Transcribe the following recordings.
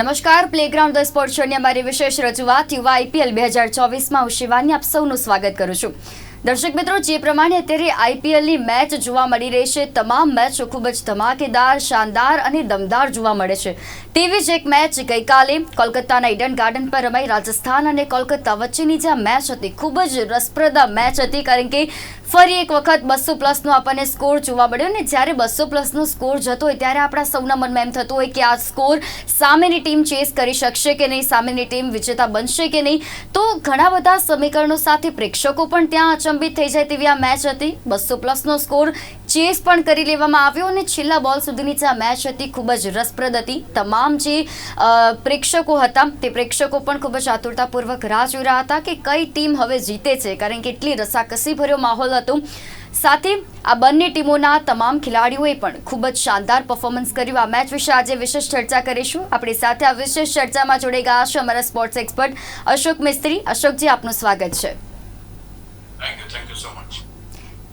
નમસ્કાર, playground the sports શોની અમારી વિશેષ રજૂઆત યુવા આઈપીએલ 2024માં હું શિવાની આપ સૌનું સ્વાગત કરું છું. દર્શક મિત્રો, જે પ્રમાણે અત્યારે આઈપીએલની મેચ જોવા મળી રહી છે, તમામ મેચો ખૂબ જ ધમાકેદાર, શાનદાર અને દમદાર જોવા મળે છે. તેવી જ એક મેચ ગઈકાલે કોલકાતાના ઈડન ગાર્ડન પર રમાઈ. રાજસ્થાન અને કોલકાતા વચ્ચેની જે મેચ હતી, ખૂબ જ રસપ્રદ મેચ હતી, કારણ કે ફરી એક વખત 200+ આપણને સ્કોર જોવા મળ્યો ને જ્યારે 200+ સ્કોર જતો હોય ત્યારે આપણા સૌના મનમાં એમ થતું હોય કે આ સ્કોર સામેની ટીમ ચેસ કરી શકશે કે નહીં, સામેની ટીમ વિજેતા બનશે કે નહીં. તો ઘણા બધા સમીકરણો સાથે પ્રેક્ષકો પણ ત્યાં અચંબિત થઈ જાય તેવી આ મેચ હતી. 200+ સ્કોર ચેસ પણ કરી લેવામાં આવ્યો અને છેલ્લા બોલ સુધીની જે આ મેચ હતી ખૂબ જ રસપ્રદ હતી. તમામ જે પ્રેક્ષકો હતા તે પ્રેક્ષકો પણ ખૂબ જ આતુરતાપૂર્વક રાહ જોઈ રહ્યા હતા કે કઈ ટીમ હવે જીતે છે, કારણ કે એટલી રસાકસી ભર્યો માહોલ હતો. સાથે આ બંને ટીમોના તમામ ખેલાડીઓએ પણ ખૂબ જ શાનદાર પરફોર્મન્સ કર્યું. આ મેચ વિશે આજે વિશેષ ચર્ચા કરીશું. આપણી સાથે આ વિશેષ ચર્ચામાં જોડાઈ ગયા છે અમારા સ્પોર્ટ્સ એક્સપર્ટ અશોક મિસ્ત્રી. અશોકજી, આપનું સ્વાગત છે. Thank you so much.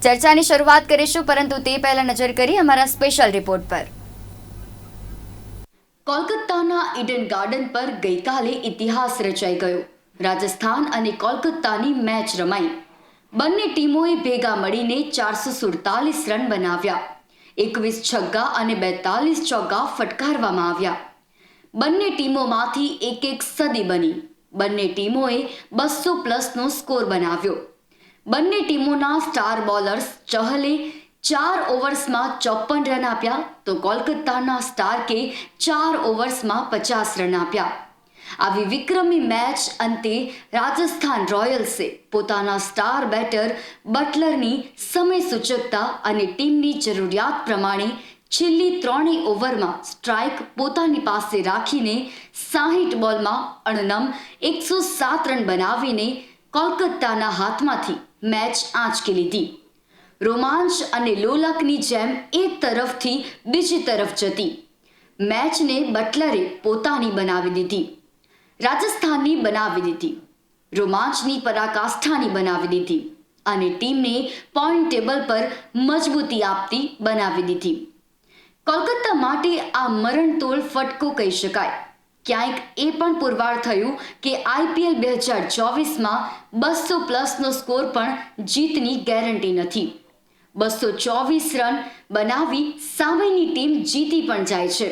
ચર્ચાની શરૂઆત કરીશું, પરંતુ તે પહેલા નજર કરી અમારા સ્પેશિયલ રિપોર્ટ પર. કોલકાતાના ઈડન ગાર્ડન પર ગઈકાલે ઇતિહાસ રચાઈ ગયો. રાજસ્થાન અને કોલકાતાની મેચ રમાઈ. બંને ટીમોએ ભેગા મળીને 447 રન બનાવ્યા. 21 છગ્ગા અને 42 ચોગ્ગા ફટકારવામાં આવ્યા. બંને ટીમોમાંથી એક સદી બની. બંને ટીમોએ 200+ સ્કોર બનાવ્યો. બંને ટીમોના સ્ટાર બોલર્સ ચહલે 4 ઓવર્સમાં 54 રન આપ્યા, તો કોલકાતાના સ્ટાર્કે 4 ઓવર્સમાં 50 રન આપ્યા. આવી વિક્રમી મેચ અંતે રાજસ્થાન રોયલ્સે પોતાના સ્ટાર બેટર બટલરની સમય સૂચકતા અને ટીમની જરૂરિયાત પ્રમાણે છેલ્લી 3 ઓવરમાં સ્ટ્રાઇક પોતાની પાસે રાખીને 60 બોલમાં અણનમ 107 રન બનાવીને કોલકાતાના હાથમાંથી મેચ આંચકી લીધી. રોમાંચ અને લોલકની જેમ એક તરફથી બીજી તરફ જતી મેચને બટલરે પોતાની બનાવી દીધી, રાજસ્થાનની બનાવી દીધી, રોમાંચની પરાકાષ્ઠાની બનાવી દીધી અને ટીમને પોઈન્ટ ટેબલ પર મજબૂતી આપતી બનાવી દીધી. કોલકાતા માટે આ મરણતોલ ફટકો કહી શકાય. ક્યાંક એ પણ પુરવાર થયું કે આઈપીએલ 2024માં 200+ સ્કોર પણ જીતની ગેરંટી નથી. 224 રન બનાવી સામેની ટીમ જીતી પણ જાય છે.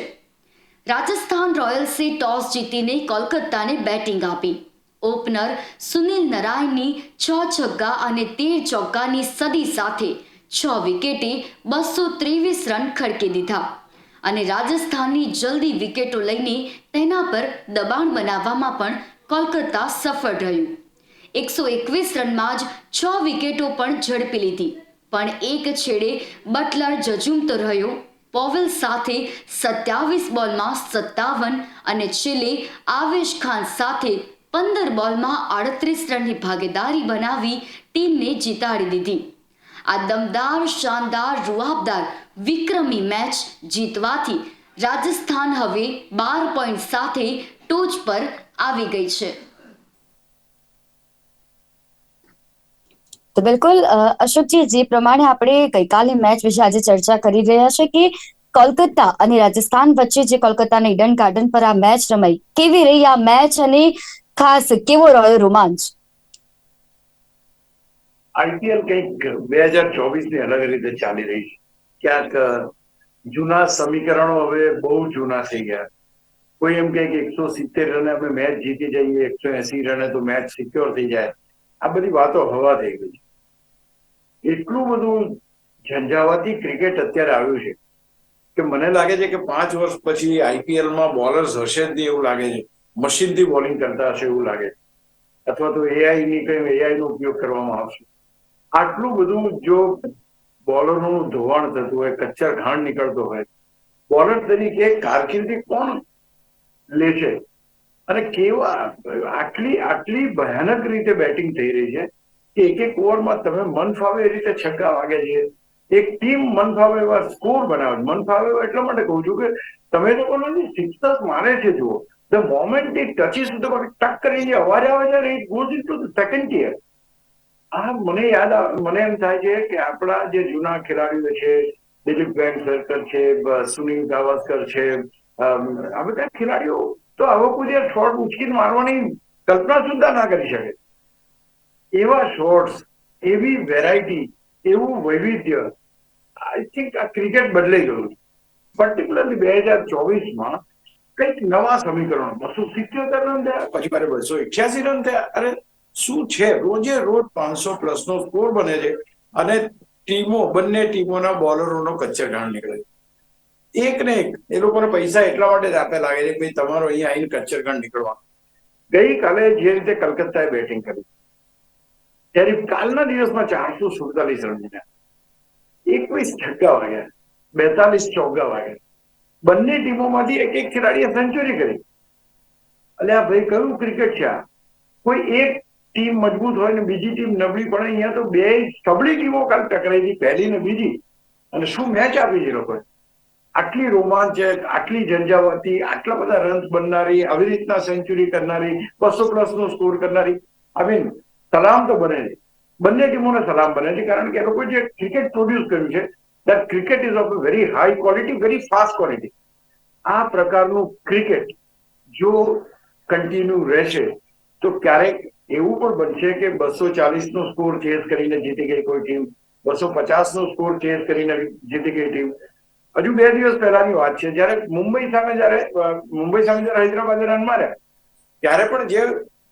રાજસ્થાન રોયલ્સે ટોસ જીતીને કોલકાતાને બેટિંગ આપી. ઓપનર સુનિલ નારાયણની 6 છગ્ગા અને 13 ચોગ્ગાની સદી સાથે 6 વિકેટે 223 રન ખડકી દીધા અને રાજસ્થાનની જલ્દી વિકેટો લઈને તેના પર દબાણ બનાવવામાં પણ કોલકાતા સફળ રહ્યું. 121 રનમાં જ 6 વિકેટો પણ ઝડપી લીધી, પણ એક છેડે બટલર જજુમતો રહ્યો. પોવેલ સાથે 27 બોલમાં 57 અને છેલ્લે આવેશ ખાન સાથે 15 બોલમાં 38 રનની ભાગીદારી બનાવી ટીમને જીતાડી દીધી. આ દમદાર, શાનદાર, રૂઆબદાર, વિક્રમી મેચ જીતવાથી રાજસ્થાન હવે 12 પોઈન્ટ સાથે ટોચ પર આવી ગઈ છે. તો બિલકુલ અશોકજી, જે પ્રમાણે આપણે ગઈકાલે મેચ વિશે આજે ચર્ચા કરી રહ્યા છે કે કોલકાતા અને રાજસ્થાન વચ્ચે જે કોલકાતાના ઈડન ગાર્ડન પર આ મેચ રમાઈ, કેવી રહી આ મેચ અને ખાસ કેવો રહ્યો રોમાંચ? આઈપીએલ કંઈક 2024ની અલગ રીતે ચાલી રહી છે. ક્યાંક જૂના સમીકરણો હવે બહુ જૂના થઈ ગયા. કોઈ એમ કહે કે 170 રને આપણે મેચ જીતી જઈએ, 180 રને તો મેચ સિક્યોર થઈ જાય. આ બધી વાતો હવા થઈ ગઈ છે. એટલું બધું ઝંઝાવાતી ક્રિકેટ અત્યારે આવ્યું છે કે મને લાગે છે કે 5 વર્ષ પછી આઈપીએલમાં બોલર્સ હશે જ નહીં એવું લાગે છે. મશીનથી બોલિંગ કરતા હશે એવું લાગે છે, અથવા તો એઆઈ નો ઉપયોગ કરવામાં આવશે. આટલું બધું જો બોલરનું ધોવાણ થતું હોય, કચ્ચર ઘાણ નીકળતો હોય, બોલર તરીકે કારકિર્દી કોણ લેશે? અને કેવા આટલી ભયાનક રીતે બેટિંગ થઈ રહી છે કે એક ઓવરમાં તમે મન ફાવે એ રીતે છગ્ગા વાગે છે. એક ટીમ મન ફાવે એવા સ્કોર બનાવે. મન ફાવે એવા એટલા માટે કહું છું કે તમે લોકોને સિક્સર્સ મારે છે, જુઓ, ધ મોમેન્ટ ઇટ ટચીસ ટક કરીને અવાજ આવે છે, it goes into the second tier. આ મને એમ થાય છે કે આપણા જે જૂના ખેલાડીઓ છે, દિલીપ વેંગસરકર છે, સુનિલ ગાવસ્કર છે, આ બધા ખેલાડીઓ તો આવો કોઈ શોર્ટ ઉચકીને મારવાની કલ્પના સુદ્ધા ના કરી શકે. એવા શોર્ટ્સ, એવી વેરાયટી, એવું વૈવિધ્ય, આઈ થિંક આ ક્રિકેટ બદલાઈ ગયું. પર્ટિક્યુલરલી 2024માં કંઈક નવા સમીકરણો, 277 રન થયા, પછી મારે 288 રન થયા. અરે શું છે, રોજે રોજ 500 પ્લસ નો સ્કોર બને છે અને બંને ટીમોના બોલરોનો કચ્ચરઘાણ નીકળે છે. એક ને એક એ લોકોને પૈસા એટલા માટે જ આપે લાગે છે કે ભાઈ તમારો અહીંયા આવીને કચ્ચરઘાણ નીકળવા. ગઈકાલે જે રીતે કલકત્તાએ બેટિંગ કરી, ત્યારે કાલના દિવસમાં 447 રન બન્યા, 21 છગ્ગા વાગ્યા, 42 ચોગ્ગા વાગ્યા. બંને ટીમોમાંથી એક એક ખેલાડીએ સેન્ચુરી કરી. એટલે આ ભાઈ કયું ક્રિકેટ છે આ? કોઈ એક ટીમ મજબૂત હોય ને બીજી ટીમ નબળી પડે. અહીંયા તો બે સબળી ટીમો કાલ ટકરાઈ હતી, પહેલી ને બીજી, અને શું મેચ આપી છે લોકોએ! આટલી રોમાંચક, આટલી ઝંઝાવતી, આટલા બધા રન્સ બનનારી, આવી રીતના સેન્ચુરી કરનારી, 200 પ્લસ નો સ્કોર કરનારી, આઈ મીન સલામ તો બને છે, બંને ટીમોને સલામ બને છે. કારણ કે એ લોકો જે ક્રિકેટ પ્રોડ્યુસ કર્યું છે, that cricket is of a very high quality, very fast quality. આ પ્રકારનું ક્રિકેટ જો કન્ટિન્યુ રહેશે તો ક્યારેક એવું પણ બનશે કે 240 નો સ્કોર ચેઝ કરીને જીતી ગઈ કોઈ ટીમ, 250 નો સ્કોર ચેઝ કરીને જીતી ગઈ ટીમ. હજુ 2 દિવસ પહેલાની વાત છે, જયારે મુંબઈ સામે જયારે હૈદરાબાદે રન માર્યા, ત્યારે પણ જે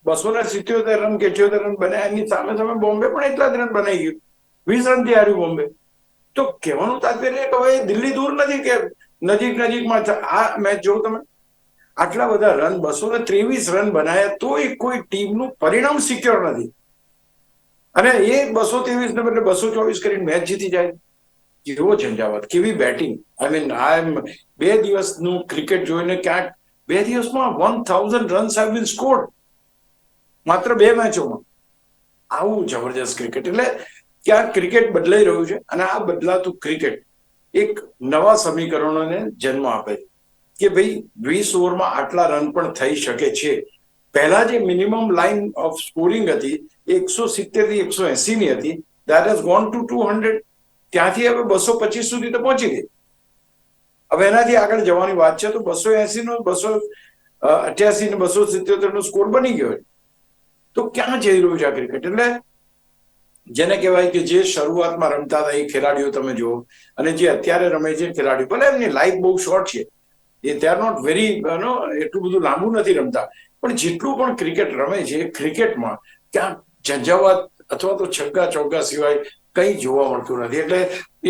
277 રન કે 78 રન બન્યા, એની સામે બોમ્બે પણ એટલા જ રન બનાવી ગયું, 20 રનથી હાર્યું બોમ્બે. તો કહેવાનું તાત્પર્ય કે હવે દિલ્હી દૂર નથી, કે નજીકમાં આ મેચ જોઉં તમે, આટલા બધા રન, 223 રન બનાવ્યા, તોય કોઈ ટીમનું પરિણામ સિક્યોર નથી. અને એ 223 ને બદલે 224 કરીને મેચ જીતી જાય. કેવો ઝંઝાવત, કેવી બેટિંગ! આઈ મીન 2 દિવસનું ક્રિકેટ જોઈને ક્યાંક 2 દિવસમાં 1000 રન્સ હેવ બીન સ્કોર્ડ, માત્ર 2 મેચોમાં. આવું જબરજસ્ત ક્રિકેટ. એટલે ક્યાંક ક્રિકેટ બદલાઈ રહ્યું છે, અને આ બદલાતું ક્રિકેટ એક નવા સમીકરણોને જન્મ આપે છે કે ભાઈ 20 ઓવરમાં આટલા રન પણ થઈ શકે છે. પહેલા જે મિનિમમ લાઇન ઓફ સ્કોરિંગ હતી 170 થી 180 ની હતી, ધેટ હેઝ ગોન ટુ 200. ત્યાંથી હવે 225 સુધી તો પહોંચી ગઈ. હવે એનાથી આગળ જવાની વાત છે, તો 280 નો, 288 ને 277 નો સ્કોર બની ગયો. તો ક્યાં જઈ રહ્યું છે આ ક્રિકેટ? એટલે જેને કહેવાય કે જે શરૂઆતમાં રમતા હતા એ ખેલાડીઓ તમે જુઓ, અને જે અત્યારે રમે છે ખેલાડીઓ, ભલે એમની લાઈફ બહુ શોર્ટ છે, એ દે આર નોટ વેરી એટલું બધું લાંબુ નથી રમતા, પણ જેટલું પણ ક્રિકેટ રમે છે, ક્રિકેટમાં ક્યાંક ઝંઝાવત અથવા તો છગ્ગા ચોગ્ગા સિવાય કંઈ જોવા મળતું નથી. એટલે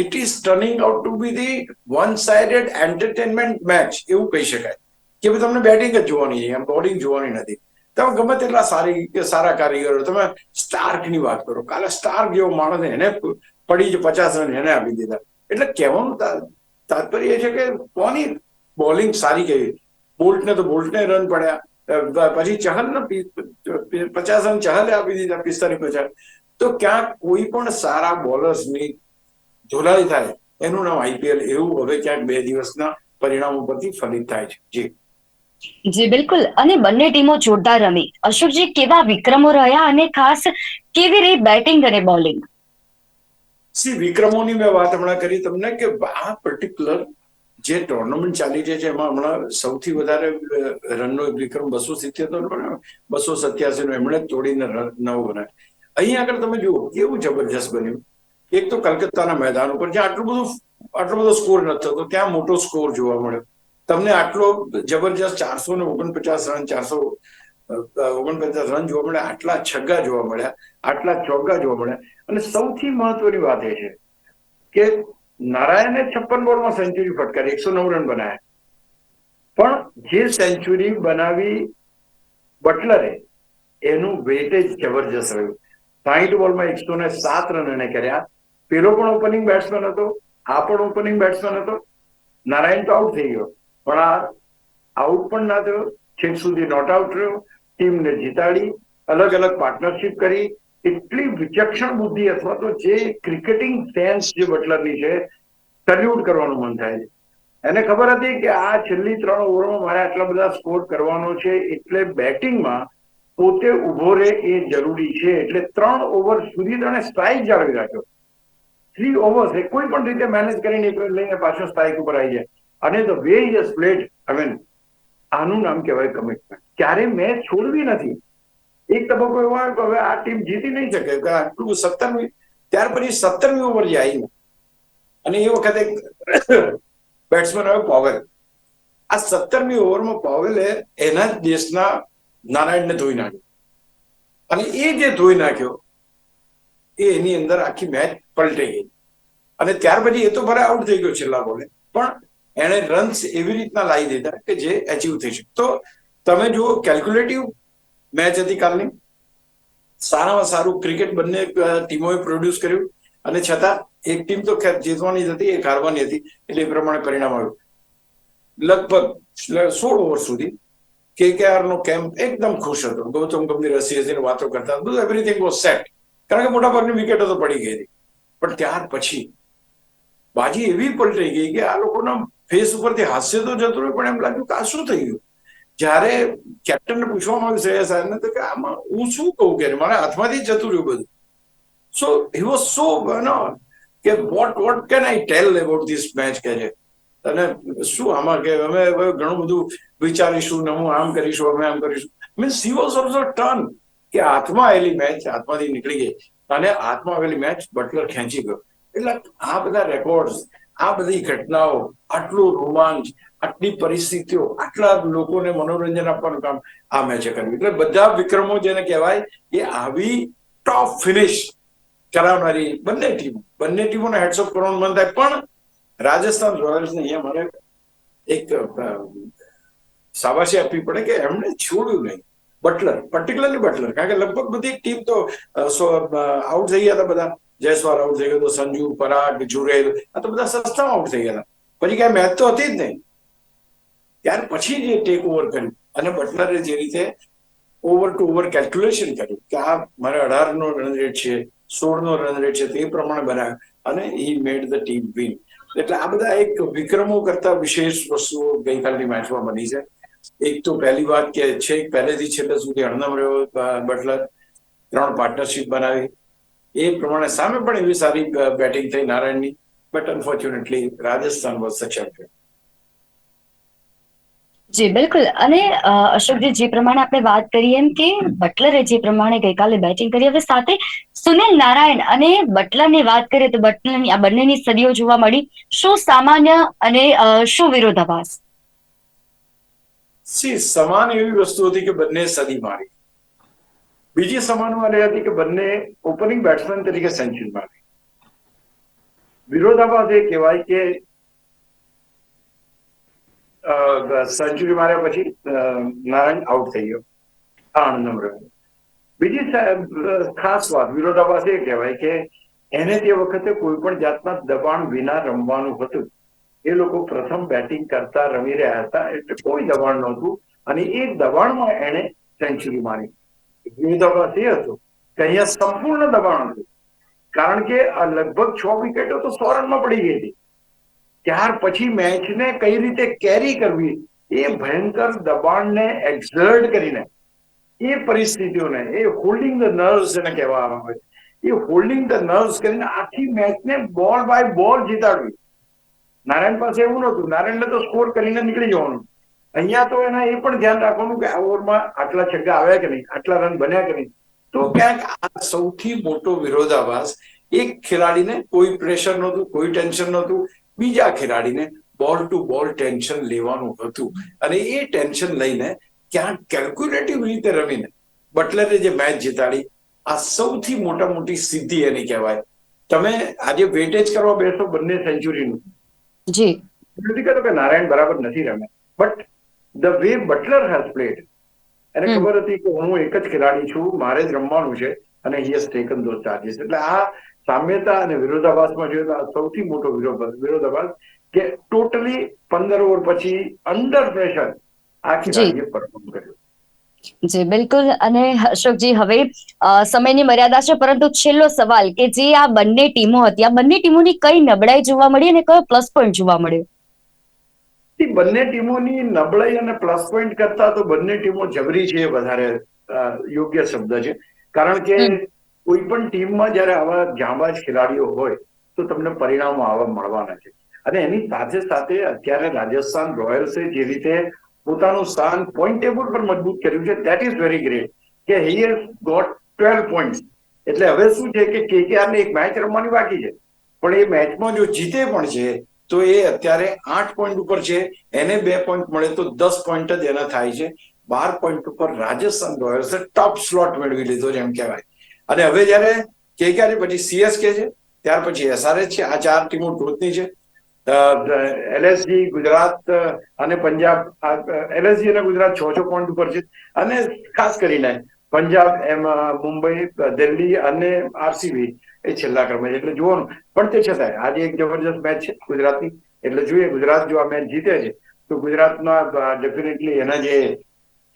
it is turning out to be the one sided entertainment match, એવું કહી શકાય કે ભાઈ તમને બેટિંગ જ જોવાની છે, એમ બોલિંગ જોવાની નથી. તમે ગમે તેટલા સારા કારીગરો, તમે સ્ટાર્કની વાત કરો, કાલે સ્ટાર્ક જેવો માણસ, એને પડી જ 50 રન એને આપી દીધા. એટલે કહેવાનું તાત્પર્ય એ છે કે કોની બોલિંગ સારી કેવી. બોલ્ટને રન પડ્યા, પછી ચહલને 50 રન ચહલે આપી દીધા, 45-50. તો ક્યાંક કોઈ પણ સારા બોલર્સની ધોલાઈ થાય, એનું નામ IPL, એવું હવે ક્યાંક 2 દિવસના પરિણામો પરથી ફલિત થાય છે. જી જી બિલકુલ. અને બંને ટીમો જોરદાર રમી. અશોકજી, કેવા વિક્રમો રહ્યા, અને ખાસ કેવી રહી બેટિંગ અને બોલિંગ? વિક્રમોની મેં વાત હમણાં કરી તમને કે આ પર્ટિક્યુલર જે ટુર્નામેન્ટ ચાલી છે, એમાં હમણાં સૌથી વધારે રનનો વિક્રમ 277 287 નો એમણે તોડીને 9 બનાવ્યા. અહીં આગળ તમે જુઓ કેવું જબરજસ્ત બન્યું. એક તો કલકત્તાના મેદાન ઉપર જ્યાં આટલો બધો સ્કોર નથી થતો, ત્યાં મોટો સ્કોર જોવા મળ્યો. તમને આટલો જબરજસ્ત 449 રન, 449 રન જોવા મળ્યા, આટલા છગ્ગા જોવા મળ્યા, આટલા ચોગ્ગા જોવા મળ્યા. અને સૌથી મહત્વની વાત એ છે કે નારાયણે 56 બોલમાં સેન્ચુરી ફટકારી, 109 રન બનાવ્યા. પણ જે સેન્ચુરી બનાવી બટલરે, એનું વેટેજ જબરજસ્ત રહ્યું. 60 બોલમાં 107 રન એને કર્યા. પેલો પણ ઓપનિંગ બેટ્સમેન હતો, આ પણ ઓપનિંગ બેટ્સમેન હતો. નારાયણ તો આઉટ થઈ ગયો, પણ આ આઉટ પણ ના થયો, છેક સુધી નોટ આઉટ રહ્યો, ટીમને જીતાડી, અલગ અલગ પાર્ટનરશિપ કરી. એટલી વિચક્ષણ બુદ્ધિ, અથવા તો જે ક્રિકેટિંગ સેન્સ જે બટલરની છે, સલ્યુટ કરવાનું મન થાય છે. એને ખબર હતી કે આ છેલ્લી 3 ઓવરમાં મારે આટલા બધા સ્કોર કરવાનો છે, એટલે બેટિંગમાં પોતે ઉભો રહે એ જરૂરી છે. એટલે 3 ઓવર સુધી તેને સ્ટ્રાઇક જાળવી રાખ્યો. 3 ઓવર્સ એ કોઈ પણ રીતે મેનેજ કરીને લઈને પાછો સ્ટ્રાઇક ઉપર આવી જાય. અને the way he has played, I mean આનું નામ કહેવાય કમિટમેન્ટ. ક્યારે મેચ છોડવી નથી. એક તબક્કો એવો આવ્યો કે હવે આ ટીમ જીતી નહીં શકે કે આટલું 17મી, ત્યાર પછી 17મી ઓવર જે આવી અને એ વખતે બેટ્સમેન આવ્યો પાવેલ. આ 17મી ઓવરમાં પાવેલે એના જ દેશના નારાયણને ધોઈ નાખ્યો અને એ જે ધોઈ નાખ્યો એની અંદર આખી મેચ પલટાઈ ગઈ અને ત્યાર પછી એ તો ભલે આઉટ થઈ ગયો છેલ્લા બોલે, પણ એને રન્સ એવી રીતના લાવી દીધા કે જે એચીવ થઈ શકે. તો તમે જુઓ, કેલ્ક્યુલેટિવ મેચ હતી કાલની. સારામાં સારું ક્રિકેટ બંને ટીમોએ પ્રોડ્યુસ કર્યું અને છતાં એક ટીમ તો ખેર જીતવાની હતી, એક હારવાની હતી, એટલે એ પ્રમાણે પરિણામ આવ્યું. લગભગ 16 ઓવર સુધી KKR નો કેમ્પ એકદમ ખુશ હતો. ગૌતમ ગંભીર હસી વાતો કરતા, બધું એવરીથિંગ વોઝ સેટ, કારણ કે મોટા ભાગની વિકેટો તો પડી ગઈ હતી. પણ ત્યાર પછી બાજી એવી પલટાઈ ગઈ કે આ લોકોના ફેસ ઉપરથી હાસ્ય તો જતું રહ્યું, પણ એમ લાગ્યું કે આ શું થઈ ગયું. જ્યારે કેપ્ટનને પૂછવામાં આવ્યું શ્રેયસ આયરને તો કે આમાં હું શું કહું કે મારા હાથમાંથી જતું રહ્યું બધું. સો હી વોઝ સો કે what can I tell about this match કે છે અને શું આમાં કે અમે ઘણું બધું વિચારીશું ને હું આમ કરીશું, અમે આમ કરીશું. Means he was also turn કે હાથમાં આવેલી મેચ હાથમાંથી નીકળી ગઈ અને હાથમાં આવેલી મેચ બટલર ખેંચી ગયો. એટલે આ બધા રેકોર્ડ્સ, આ બધી ઘટનાઓ, આટલું રોમાંચ, આટલી પરિસ્થિતિઓ, આટલા લોકોને મનોરંજન આપવાનું કામ આ મેચે કર્યું. એટલે બધા વિક્રમો જેને કહેવાય એ આવી ટોપ ફિનિશ કરાવનારી બંને ટીમોને હેડ્સ ઓફ કરવાનું મન થાય. પણ રાજસ્થાન રોયલ્સને અહીંયા મારે એક શાબાશી આપવી પડે કે એમણે છોડ્યું નહીં. પર્ટિક્યુલરલી બટલર, કારણ કે લગભગ બધી ટીમ તો આઉટ થઈ ગયા હતા. બધા જયસ્વાલ આઉટ થઈ ગયો હતો, સંજુ, પરાગ, જુરેલ, આ તો બધા સસ્તામાં આઉટ થઈ ગયા હતા. પછી ક્યાંય મેચ તો હતી જ નહીં. ત્યાર પછી જે ટેક ઓવર કર્યું અને બટલરે જે રીતે ઓવર ટુ ઓવર કેલ્ક્યુલેશન કર્યું કે આ મારે 18 નો રન રેટ છે, 16 નો રન રેટ છે, તે પ્રમાણે બનાવ્યો અને હી મેડ ધ ટીમ વિન. એટલે આ બધા એક વિક્રમો કરતા વિશેષ વસ્તુઓ ગઈકાલની મેચમાં બની છે. એક તો પહેલી વાત કે છે પહેલેથી છેલ્લે સુધી હરદમ રહ્યો બટલર, 3 પાર્ટનરશિપ બનાવી, એ પ્રમાણે સામે પણ એવી સારી બેટિંગ થઈ નારાયણની. But unfortunately Rajasthan was the champion. જી બિલકુલ. અને અશોકજી, જે પ્રમાણે આપણે વાત કરીએ એમ કે બટલરે જે પ્રમાણે ગઈકાલે બેટિંગ કરી, હવે સાથે સુનિલ નારાયણ અને બટલરની વાત કરીએ તો બટલરની આ બંનેની સદીઓ જોવા મળી. શું સામાન્ય અને શું વિરોધાભાસ? સમાન એવી વસ્તુ હતી કે બંને સદી મારી. બીજી સમાનમાં એ હતી કે બંને ઓપનિંગ બેટ્સમેન તરીકે સેન્ચુરી મારી. વિરોધાભાસ એ કહેવાય કે સેન્ચુરી માર્યા પછી નારાયણ આઉટ થઈ ગયો, આનંદમ રહ્યો. બીજી ખાસ વાત વિરોધાભાસ એ કહેવાય કે એને તે વખતે કોઈ પણ જાતના દબાણ વિના રમવાનું હતું. એ લોકો પ્રથમ બેટિંગ કરતા રમી રહ્યા હતા, એટલે કોઈ દબાણ નહોતું અને એ દબાણમાં એને સેન્ચુરી મારી. વિરોધાભાસ એ હતો કે અહીંયા સંપૂર્ણ દબાણ હતું, કારણ કે લગભગ 6 વિકેટો તો 100 રનમાં પડી ગઈ હતી. ત્યાર પછી મેચને કઈ રીતે કેરી કરવી, એ ભયંકર દબાણને એક્ઝર્ટ કરીને, એ પરિસ્થિતિઓને, એ હોલ્ડિંગ ધ નર્વ્સ એને કહેવામાં આવે, એ હોલ્ડિંગ ધ નર્વ્સ કરીને આખી મેચને બોલ બાય બોલ જીતાડવી. નારાયણ પાસે એવું નહોતું. નારાયણને તો સ્કોર કરીને નીકળી જવાનું. અહીંયા તો એના એ પણ ધ્યાન રાખવાનું કે આ ઓવરમાં આટલા છગ્ગા આવ્યા કે નહીં, આટલા રન બન્યા કે નહીં. તો ક્યાંક આ સૌથી મોટો વિરોધાભાસ. એક ખેલાડીને કોઈ પ્રેશર નહોતું, કોઈ ટેન્શન નહોતું, બીજા ખેલાડીને બોલ ટુ બોલ ટેન્શન લેવાનું હતું અને એ ટેન્શન લઈને ક્યાંક કેલ્ક્યુલેટિવ રીતે રમીને બટલરે જે મેચ જીતાડી, આ સૌથી મોટી સિદ્ધિ એની કહેવાય. તમે આજે વેટેજ કરવા બેસો બંને સેન્ચુરીનું, જી નથી કહેતો કે નારાયણ બરાબર નથી રમે, but the way Buttler has played, એને ખબર હતી કે હું એક જ ખેલાડી છું, મારે જ રમવાનું છે અને he has taken those charges. એટલે આ સામ્યતા અને વિરોધાભાસમાં જોઈએ તો આ સૌથી મોટો વિરોધાભાસ કે ટોટલી 15 ઓવર પછી અંડર પ્રેશર આ ખેલાડીએ પરફોર્મ કર્યો. જી બિલકુલ. અને અશોકજી, હવે સમયની મર્યાદા છે, પરંતુ છેલ્લો સવાલ કે જે આ બંને ટીમો હતી, આ બંને ટીમોની કઈ નબળાઈ જોવા મળી અને કયો પ્લસ પોઈન્ટ જોવા મળ્યો? બંને ટીમોની નબળાઈ અને પ્લસ પોઈન્ટ કરતા તો બંને ટીમો જબરી છે, વધારે યોગ્ય શબ્દ છે. કારણ કે કોઈ પણ ટીમમાં જયારે આવા જાંબાજ ખેલાડીઓ હોય તો તમને પરિણામો આવા મળવાના છે. અને એની સાથે સાથે અત્યારે રાજસ્થાન રોયલ્સે જે રીતે પોતાનું સ્થાન પોઈન્ટ ટેબલ પર મજબૂત કર્યું છે. દેટ ઇઝ વેરી ગ્રેટ કે હી હેઝ ગોટ 12 પોઈન્ટ. એટલે હવે શું છે કે KKR ને એક મેચ રમવાની બાકી છે, પણ એ મેચમાં જો જીતે પણ છે તો એ અત્યારે 8 પોઈન્ટ ઉપર છે. એને 2 પોઈન્ટ મળે તો 10 પોઈન્ટ જ એના થાય છે. 12 પોઈન્ટ ઉપર રાજસ્થાન રોયલ્સે ટોપ સ્લોટ મેળવી લીધો છે એમ કહેવાય. અને હવે જયારે KKR પછી CSK છે, ત્યાર પછી SRH છે. આ 4 ટીમો ટોચની છે. LSG, ગુજરાત અને પંજાબ, LSG અને ગુજરાત 6 પોઈન્ટ ઉપર છે. અને ખાસ કરીને પંજાબ, એમાં મુંબઈ, દિલ્હી અને RCB એ છેલ્લા ક્રમે છે. એટલે જોવાનું, પણ તે છતાંય આજે એક જબરજસ્ત મેચ છે ગુજરાતની. એટલે જોઈએ, ગુજરાત જો આ મેચ જીતે છે તો ગુજરાતના ડેફિનેટલી એના જે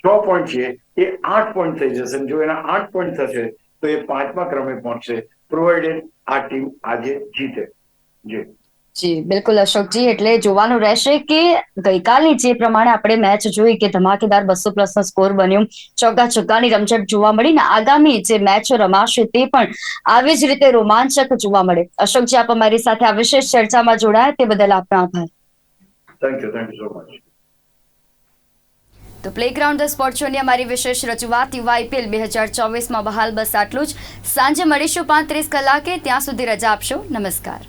6 પોઈન્ટ છે એ 8 પોઈન્ટ થઈ જશે. જો એના 8 પોઈન્ટ થશે તો એ 5મા ક્રમે પહોંચશે, પ્રોવાઇડેડ આ ટીમ આજે જીતે. જી બિલકુલ અશોકજી, એટલે જોવાનું રહેશે કે ગઈકાલની જે પ્રમાણે આપણે મેચ જોઈ કે ધમાકેદાર 200+ નો સ્કોર બન્યો, ચોગ્ગા છગ્ગાની રમઝટ જોવા મળી ને આગામી જે મેચ રમાશે તે પણ આવી જ રીતે રોમાંચક જોવા મળે. અશોકજી, આપ અમારી સાથે આ વિશેષ ચર્ચામાં જોડાયા તે બદલ આપનો આભાર. Thank you so much. તો પ્લેગ્રાઉન્ડ ધ સ્પોર્ટ શોની અમારી વિશેષ રજૂઆત યુવા IPL 2024માં બહાલ બસ આટલું જ. સાંજે મળીશું 5:30 કલાકે. ત્યાં સુધી રજા આપશો. નમસ્કાર.